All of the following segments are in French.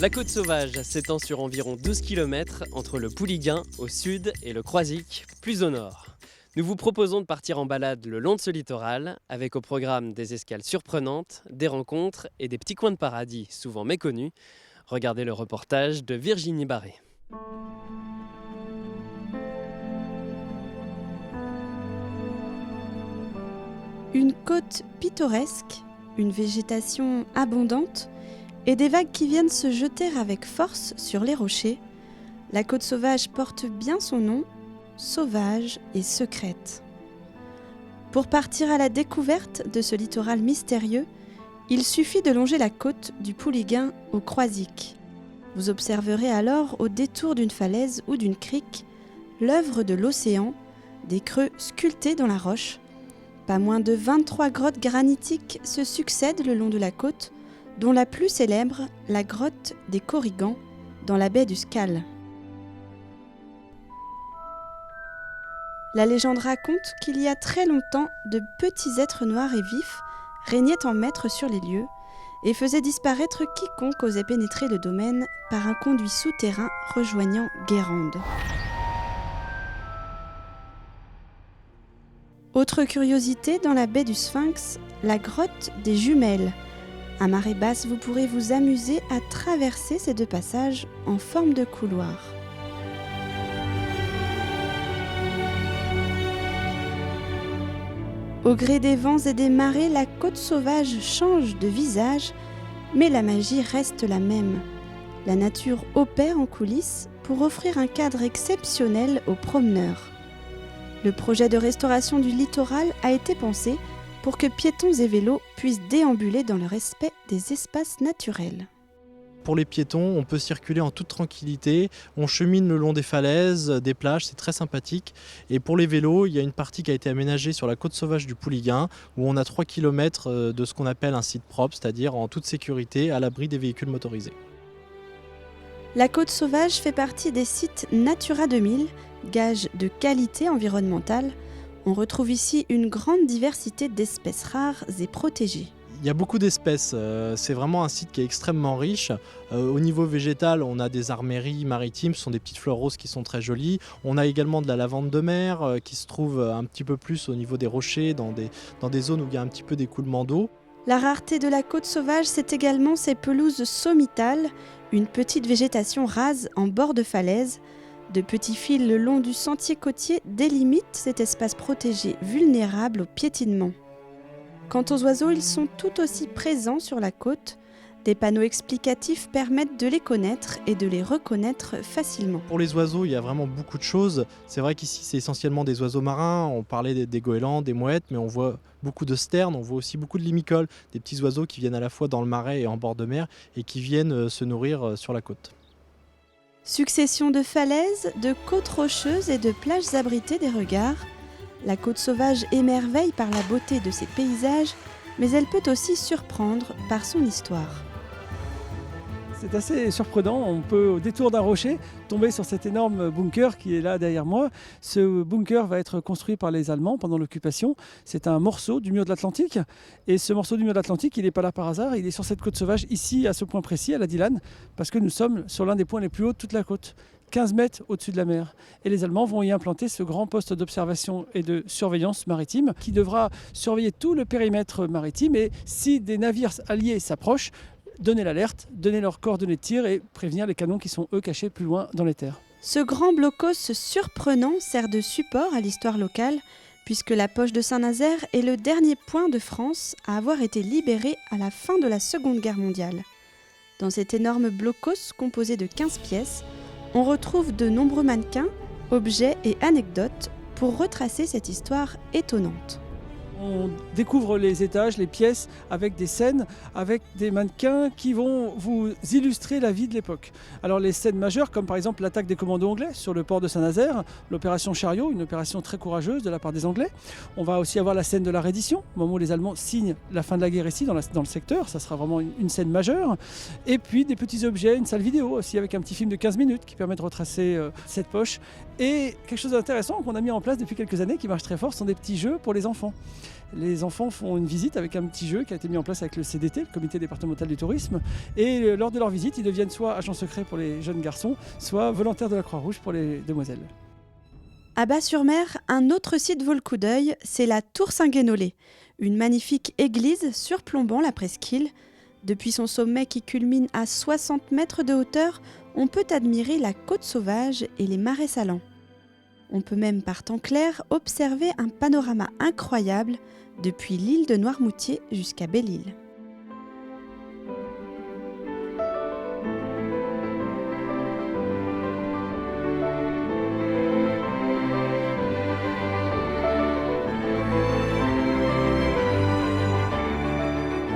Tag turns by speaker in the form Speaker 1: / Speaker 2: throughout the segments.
Speaker 1: La Côte Sauvage s'étend sur environ 12 km entre le Pouliguen au sud et le Croisic plus au nord. Nous vous proposons de partir en balade le long de ce littoral avec au programme des escales surprenantes, des rencontres et des petits coins de paradis souvent méconnus. Regardez le reportage de Virginie Barré.
Speaker 2: Une côte pittoresque, une végétation abondante et des vagues qui viennent se jeter avec force sur les rochers. La Côte Sauvage porte bien son nom, sauvage et secrète. Pour partir à la découverte de ce littoral mystérieux, il suffit de longer la côte du Pouliguen au Croisic. Vous observerez alors au détour d'une falaise ou d'une crique l'œuvre de l'océan, des creux sculptés dans la roche. Pas moins de 23 grottes granitiques se succèdent le long de la côte, dont la plus célèbre, la grotte des Corrigans, dans la baie du Scal. La légende raconte qu'il y a très longtemps, de petits êtres noirs et vifs régnaient en maître sur les lieux et faisaient disparaître quiconque osait pénétrer le domaine par un conduit souterrain rejoignant Guérande. Autre curiosité, dans la baie du Sphinx, la grotte des Jumelles. À marée basse, vous pourrez vous amuser à traverser ces deux passages en forme de couloir. Au gré des vents et des marées, la Côte Sauvage change de visage, mais la magie reste la même. La nature opère en coulisses pour offrir un cadre exceptionnel aux promeneurs. Le projet de restauration du littoral a été pensé pour que piétons et vélos puissent déambuler dans le respect des espaces naturels.
Speaker 3: Pour les piétons, on peut circuler en toute tranquillité, on chemine le long des falaises, des plages, c'est très sympathique. Et pour les vélos, il y a une partie qui a été aménagée sur la Côte Sauvage du Pouliguen, où on a 3 km de ce qu'on appelle un site propre, c'est-à-dire en toute sécurité, à l'abri des véhicules motorisés.
Speaker 2: La Côte Sauvage fait partie des sites Natura 2000, gage de qualité environnementale. On retrouve ici une grande diversité d'espèces rares et protégées.
Speaker 3: Il y a beaucoup d'espèces, c'est vraiment un site qui est extrêmement riche. Au niveau végétal, on a des arméries maritimes, ce sont des petites fleurs roses qui sont très jolies. On a également de la lavande de mer qui se trouve un petit peu plus au niveau des rochers, dans des zones où il y a un petit peu d'écoulement d'eau.
Speaker 2: La rareté de la Côte Sauvage, c'est également ses pelouses sommitales, une petite végétation rase en bord de falaise. De petits fils le long du sentier côtier délimitent cet espace protégé vulnérable au piétinement. Quant aux oiseaux, ils sont tout aussi présents sur la côte. Des panneaux explicatifs permettent de les connaître et de les reconnaître facilement.
Speaker 3: Pour les oiseaux, il y a vraiment beaucoup de choses. C'est vrai qu'ici, c'est essentiellement des oiseaux marins. On parlait des goélands, des mouettes, mais on voit beaucoup de sternes, on voit aussi beaucoup de limicoles, des petits oiseaux qui viennent à la fois dans le marais et en bord de mer et qui viennent se nourrir sur la côte.
Speaker 2: Succession de falaises, de côtes rocheuses et de plages abritées des regards. La Côte Sauvage émerveille par la beauté de ses paysages, mais elle peut aussi surprendre par son histoire.
Speaker 4: C'est assez surprenant, on peut au détour d'un rocher tomber sur cet énorme bunker qui est là derrière moi. Ce bunker va être construit par les Allemands pendant l'occupation. C'est un morceau du mur de l'Atlantique et ce morceau du mur de l'Atlantique, il n'est pas là par hasard, il est sur cette côte sauvage ici à ce point précis, à la Dillane, parce que nous sommes sur l'un des points les plus hauts de toute la côte. 15 mètres au-dessus de la mer. Et les Allemands vont y implanter ce grand poste d'observation et de surveillance maritime qui devra surveiller tout le périmètre maritime et si des navires alliés s'approchent, donner l'alerte, donner leurs coordonnées de tir et prévenir les canons qui sont eux cachés plus loin dans les terres.
Speaker 2: Ce grand blocos surprenant sert de support à l'histoire locale puisque la poche de Saint-Nazaire est le dernier point de France à avoir été libéré à la fin de la Seconde Guerre mondiale. Dans cet énorme blocos composé de 15 pièces, on retrouve de nombreux mannequins, objets et anecdotes pour retracer cette histoire étonnante.
Speaker 4: On découvre les étages, les pièces avec des scènes, avec des mannequins qui vont vous illustrer la vie de l'époque. Alors les scènes majeures comme par exemple l'attaque des commandos anglais sur le port de Saint-Nazaire, l'opération Chariot, une opération très courageuse de la part des Anglais. On va aussi avoir la scène de la reddition, au moment où les Allemands signent la fin de la guerre ici dans le secteur, ça sera vraiment une scène majeure. Et puis des petits objets, une salle vidéo aussi avec un petit film de 15 minutes qui permet de retracer cette poche. Et quelque chose d'intéressant qu'on a mis en place depuis quelques années qui marche très fort, ce sont des petits jeux pour les enfants. Les enfants font une visite avec un petit jeu qui a été mis en place avec le CDT, le comité départemental du tourisme. Et lors de leur visite, ils deviennent soit agents secrets pour les jeunes garçons, soit volontaires de la Croix-Rouge pour les demoiselles.
Speaker 2: À Bas-sur-Mer, un autre site vaut le coup d'œil, c'est la Tour Saint-Guénolé, une magnifique église surplombant la presqu'île. Depuis son sommet qui culmine à 60 mètres de hauteur, on peut admirer la côte sauvage et les marais salants. On peut même par temps clair observer un panorama incroyable depuis l'île de Noirmoutier jusqu'à Belle-Île.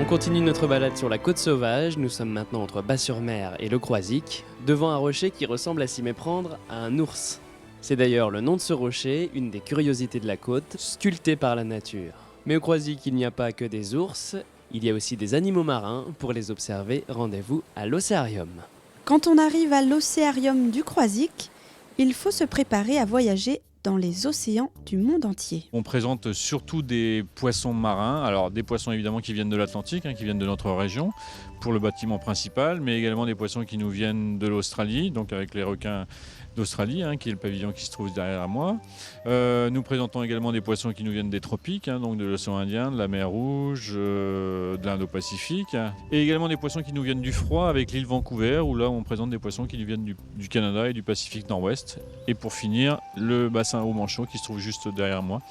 Speaker 1: On continue notre balade sur la côte sauvage, nous sommes maintenant entre Bas-sur-Mer et le Croisic, devant un rocher qui ressemble à s'y méprendre à un ours. C'est d'ailleurs le nom de ce rocher, une des curiosités de la côte, sculptée par la nature. Mais au Croisic, il n'y a pas que des ours, il y a aussi des animaux marins. Pour les observer, rendez-vous à l'Océarium.
Speaker 2: Quand on arrive à l'Océarium du Croisic, il faut se préparer à voyager dans les océans du monde entier.
Speaker 5: On présente surtout des poissons marins, alors des poissons évidemment qui viennent de l'Atlantique, qui viennent de notre région pour le bâtiment principal, mais également des poissons qui nous viennent de l'Australie, donc avec les requins d'Australie, qui est le pavillon qui se trouve derrière moi. Nous présentons également des poissons qui nous viennent des tropiques, donc de l'océan Indien, de la mer Rouge, de l'Indo-Pacifique, et également des poissons qui nous viennent du froid avec l'île Vancouver, où là on présente des poissons qui nous viennent du Canada et du Pacifique Nord-Ouest. Et pour finir, le bassin aux manchots qui se trouve juste derrière moi,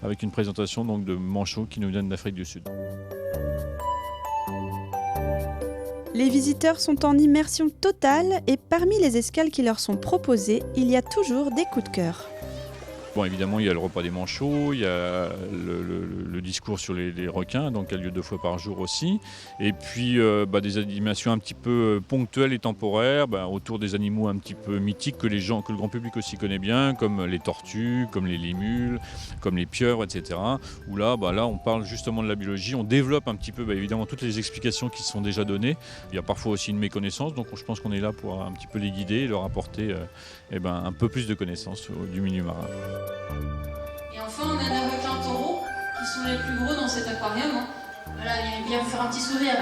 Speaker 5: avec une présentation donc de manchots qui nous viennent d'Afrique du Sud.
Speaker 2: Les visiteurs sont en immersion totale et parmi les escales qui leur sont proposées, il y a toujours des coups de cœur.
Speaker 5: Bon, évidemment, il y a le repas des manchots, il y a le discours sur les requins, donc qui a lieu 2 fois par jour aussi. Et puis des animations un petit peu ponctuelles et temporaires autour des animaux un petit peu mythiques que le grand public aussi connaît bien, comme les tortues, comme les limules, comme les pieuvres, etc. Où là, on parle justement de la biologie, on développe un petit peu évidemment toutes les explications qui sont déjà données. Il y a parfois aussi une méconnaissance, donc je pense qu'on est là pour un petit peu les guider et leur apporter un peu plus de connaissances du milieu marin.
Speaker 6: Et enfin, on a des requins taureaux qui sont les plus gros dans cet aquarium. Voilà, il vient vous faire un petit sourire.